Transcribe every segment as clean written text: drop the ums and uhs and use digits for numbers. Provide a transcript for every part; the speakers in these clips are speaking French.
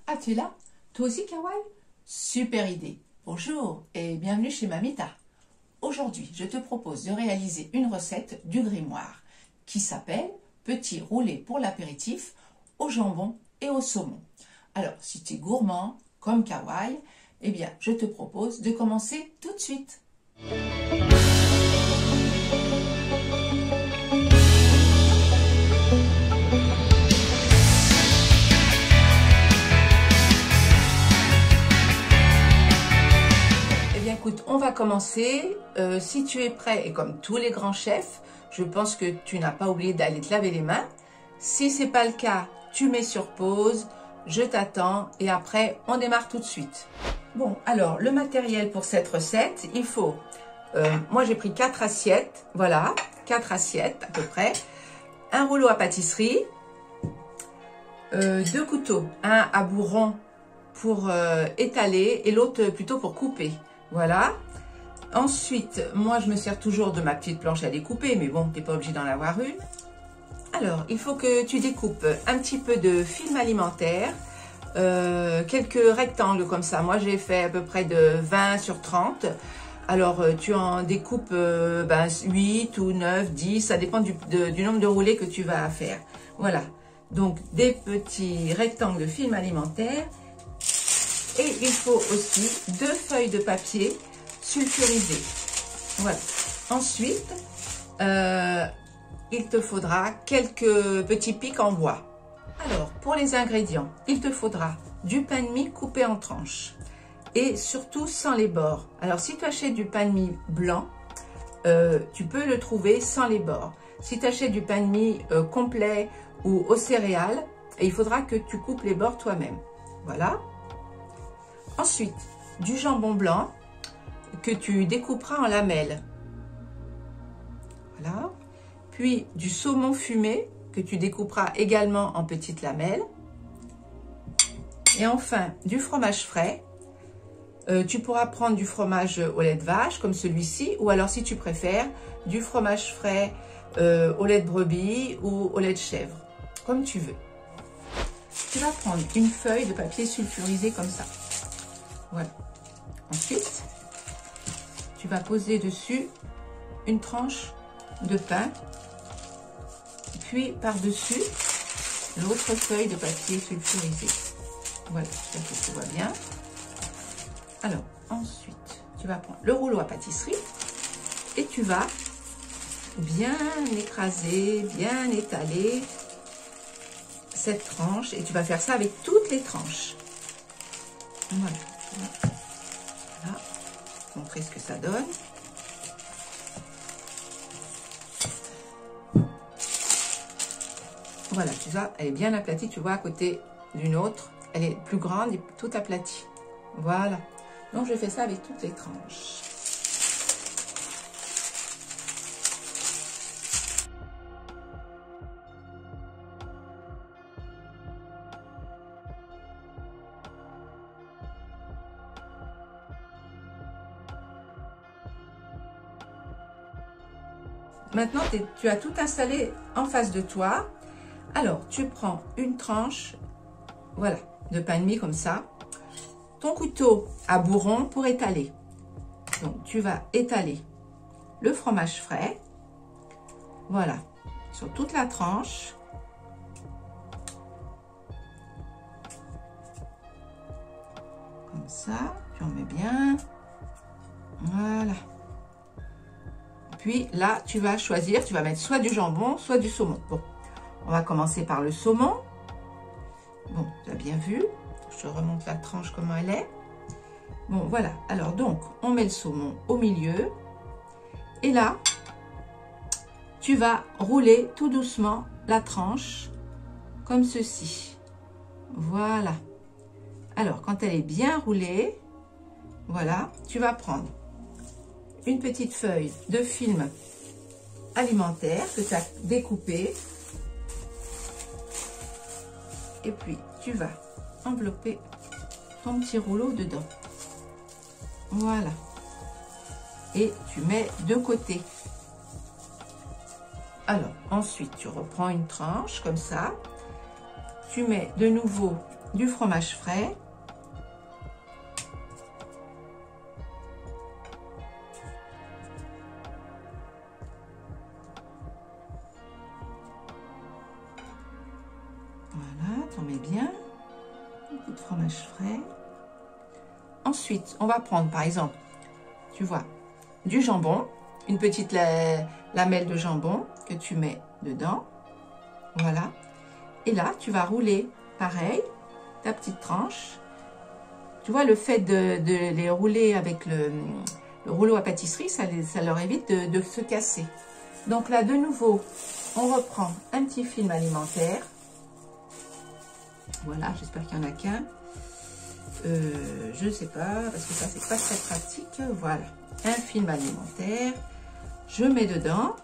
Ah, tu es là? Toi aussi, Kawaii? Super idée! Bonjour et bienvenue chez Mamita. Aujourd'hui, je te propose de réaliser une recette du grimoire qui s'appelle Petits roulés pour l'apéritif au jambon et au saumon. Alors, si tu es gourmand comme Kawaii, eh bien, je te propose de commencer tout de suite. Écoute, on va commencer. Si tu es prêt, et comme tous les grands chefs, je pense que tu n'as pas oublié d'aller te laver les mains. Si ce n'est pas le cas, tu mets sur pause, je t'attends et après, on démarre tout de suite. Bon, alors, le matériel pour cette recette, il faut... moi, j'ai pris 4 assiettes, voilà, 4 assiettes à peu près. Un rouleau à pâtisserie, 2 couteaux, un à bourron pour étaler et l'autre plutôt pour couper. Voilà. Ensuite, moi, je me sers toujours de ma petite planche à découper, mais bon, tu n'es pas obligé d'en avoir une. Alors, il faut que tu découpes un petit peu de film alimentaire, quelques rectangles comme ça. Moi, j'ai fait à peu près de 20 sur 30. Alors, tu en découpes 8 ou 9, 10, ça dépend du nombre de roulés que tu vas faire. Voilà. Donc, des petits rectangles de film alimentaire. Et il faut aussi 2 feuilles de papier sulfurisées. Voilà. Ensuite, il te faudra quelques petits pics en bois. Alors, pour les ingrédients, il te faudra du pain de mie coupé en tranches. Et surtout sans les bords. Alors, si tu achètes du pain de mie blanc, tu peux le trouver sans les bords. Si tu achètes du pain de mie complet ou aux céréales, il faudra que tu coupes les bords toi-même. Voilà. Ensuite, du jambon blanc que tu découperas en lamelles. Voilà. Puis du saumon fumé que tu découperas également en petites lamelles. Et enfin, du fromage frais. Tu pourras prendre du fromage au lait de vache comme celui-ci, ou alors si tu préfères, du fromage frais au lait de brebis ou au lait de chèvre, comme tu veux. Tu vas prendre une feuille de papier sulfurisé comme ça. Voilà. Ensuite, tu vas poser dessus une tranche de pain, puis par-dessus l'autre feuille de papier sulfurisé. Voilà, j'espère que tu vois bien. Alors, ensuite, tu vas prendre le rouleau à pâtisserie et tu vas bien écraser, bien étaler cette tranche. Et tu vas faire ça avec toutes les tranches. Voilà. Voilà, montrer ce que ça donne. Voilà, tu vois, elle est bien aplatie, tu vois, à côté d'une autre. Elle est plus grande et toute aplatie. Voilà. Donc, je fais ça avec toutes les tranches. Maintenant, tu as tout installé en face de toi. Alors, tu prends une tranche, voilà, de pain de mie comme ça. Ton couteau à bourron pour étaler. Donc, tu vas étaler le fromage frais. Voilà, sur toute la tranche. Comme ça, tu en mets bien. Voilà. Puis là, tu vas choisir, tu vas mettre soit du jambon, soit du saumon. Bon, on va commencer par le saumon. Bon, tu as bien vu. Je te remonte la tranche comment elle est. Bon, voilà. Alors, donc, on met le saumon au milieu. Et là, tu vas rouler tout doucement la tranche, comme ceci. Voilà. Alors, quand elle est bien roulée, voilà, tu vas prendre une petite feuille de film alimentaire que tu as découpé. Et puis, tu vas envelopper ton petit rouleau dedans. Voilà. Et tu mets de côté. Alors, ensuite, tu reprends une tranche comme ça. Tu mets de nouveau du fromage frais. Voilà, t'en mets bien. Beaucoup de fromage frais. Ensuite, on va prendre par exemple, tu vois, du jambon, une petite lamelle de jambon que tu mets dedans. Voilà. Et là, tu vas rouler pareil, ta petite tranche. Tu vois, le fait de les rouler avec le rouleau à pâtisserie, ça leur évite de se casser. Donc là, de nouveau, on reprend un petit film alimentaire. Voilà, j'espère qu'il n'y en a qu'un. Je ne sais pas, parce que ça, c'est pas très pratique. Voilà, un film alimentaire. Je mets dedans.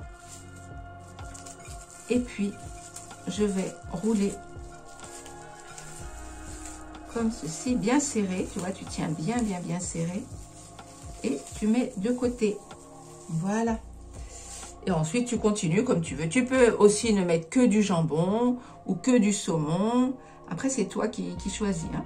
Et puis, je vais rouler comme ceci, bien serré. Tu vois, tu tiens bien serré. Et tu mets de côté. Voilà. Et ensuite, tu continues comme tu veux. Tu peux aussi ne mettre que du jambon ou que du saumon. Après, c'est toi qui choisis, hein.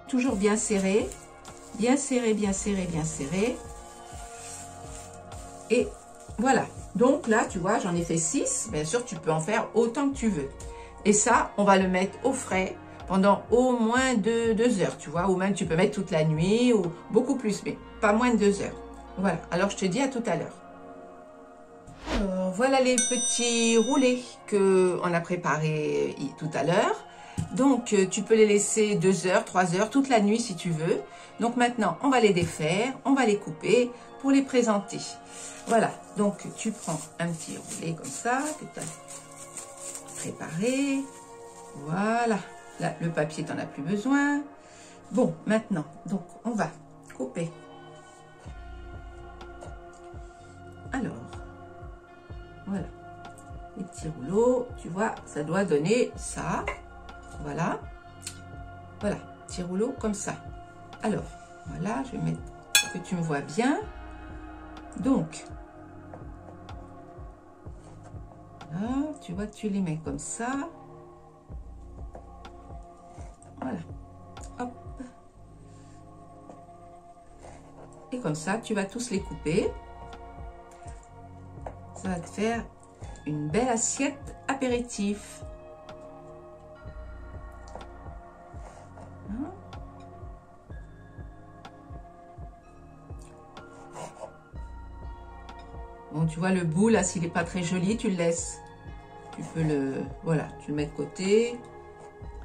Toujours bien serré, bien serré, bien serré, bien serré. Et voilà. Donc là, tu vois, j'en ai fait 6. Bien sûr, tu peux en faire autant que tu veux. Et ça, on va le mettre au frais pendant au moins 2 heures, tu vois. Ou même, tu peux mettre toute la nuit ou beaucoup plus, mais pas moins de 2 heures. Voilà. Alors, je te dis à tout à l'heure. Alors, voilà les petits roulés qu'on a préparés tout à l'heure. Donc, tu peux les laisser 2 heures, 3 heures, toute la nuit si tu veux. Donc maintenant, on va les défaire, on va les couper pour les présenter. Voilà, donc tu prends un petit roulé comme ça que tu as préparé. Voilà, là, le papier, tu n'en as plus besoin. Bon, maintenant, donc on va couper. Alors, voilà, les petits rouleaux, tu vois, ça doit donner ça. Voilà, voilà, petit rouleau comme ça. Alors, voilà, je vais mettre pour que tu me vois bien. Donc, là, tu vois, tu les mets comme ça. Voilà, hop. Et comme ça, tu vas tous les couper. Ça va te faire une belle assiette apéritif. Bon, tu vois le bout là, s'il n'est pas très joli, tu le laisses. Tu peux le, voilà, tu le mets de côté.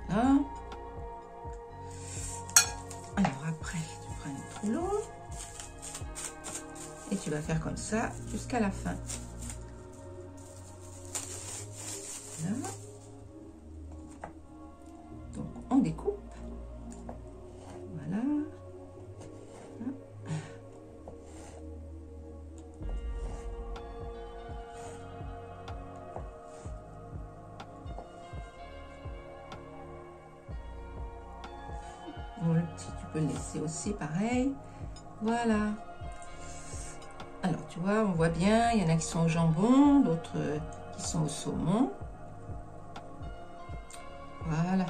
Voilà. Alors après, tu prends un rouleau et tu vas faire comme ça jusqu'à la fin. Là. Donc on découpe. Voilà. Bon, le petit, tu peux le laisser aussi pareil. Voilà. Alors, tu vois, on voit bien, il y en a qui sont au jambon, d'autres qui sont au saumon. Voilà.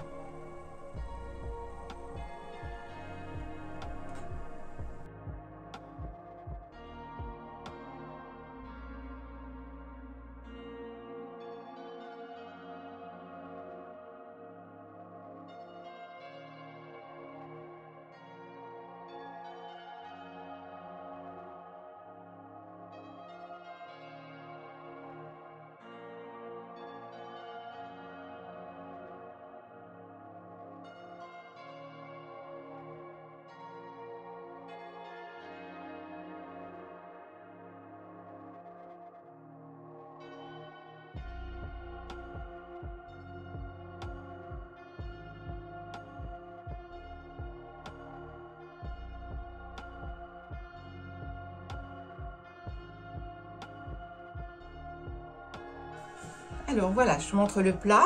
Alors voilà, je te montre le plat.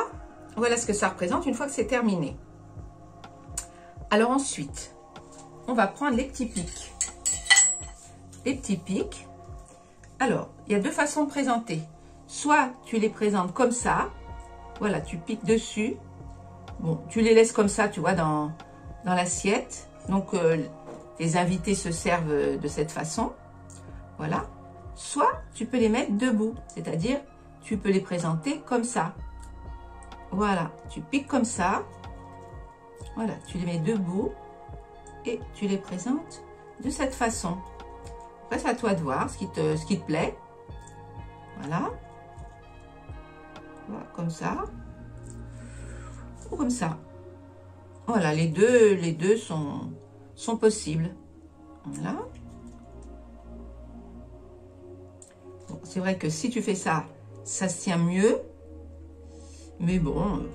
Voilà ce que ça représente une fois que c'est terminé. Alors ensuite, on va prendre les petits pics. Les petits pics. Alors, il y a deux façons de présenter. Soit tu les présentes comme ça. Voilà, tu piques dessus. Bon, tu les laisses comme ça, tu vois, dans l'assiette. Donc, les invités se servent de cette façon. Voilà. Soit tu peux les mettre debout. C'est-à-dire, tu peux les présenter comme ça. Voilà, tu piques comme ça. Voilà, tu les mets debout. Et tu les présentes de cette façon. Après, c'est à toi de voir ce qui te plaît. Voilà. Voilà, comme ça. Ou comme ça. Voilà, les deux sont possibles. Voilà. Bon, c'est vrai que si tu fais ça, ça se tient mieux. Mais bon...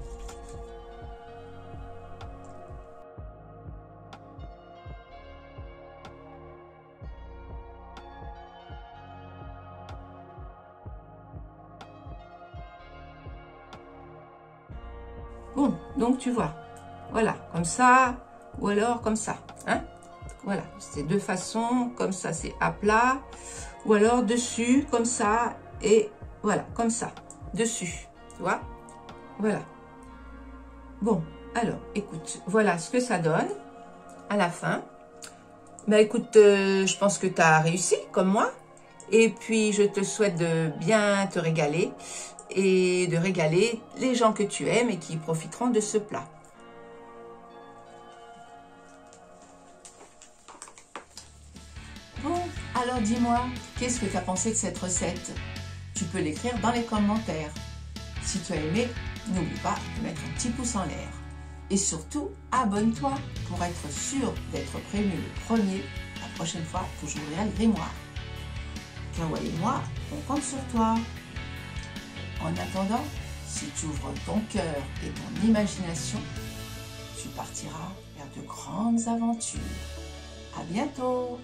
Bon, donc tu vois, voilà, comme ça, ou alors comme ça, hein. Voilà, c'est deux façons, comme ça c'est à plat, ou alors dessus, comme ça, et voilà, comme ça, dessus, tu vois, voilà. Bon, alors, écoute, voilà ce que ça donne à la fin. Bah écoute, je pense que tu as réussi, comme moi, et puis je te souhaite de bien te régaler, et de régaler les gens que tu aimes et qui profiteront de ce plat. Bon, alors dis-moi, qu'est-ce que tu as pensé de cette recette? Tu peux l'écrire dans les commentaires. Si tu as aimé, n'oublie pas de mettre un petit pouce en l'air. Et surtout, abonne-toi pour être sûr d'être prévenu le premier la prochaine fois que j'ouvrirai le grimoire. Kawa et moi, on compte sur toi. En attendant, si tu ouvres ton cœur et ton imagination, tu partiras vers de grandes aventures. À bientôt!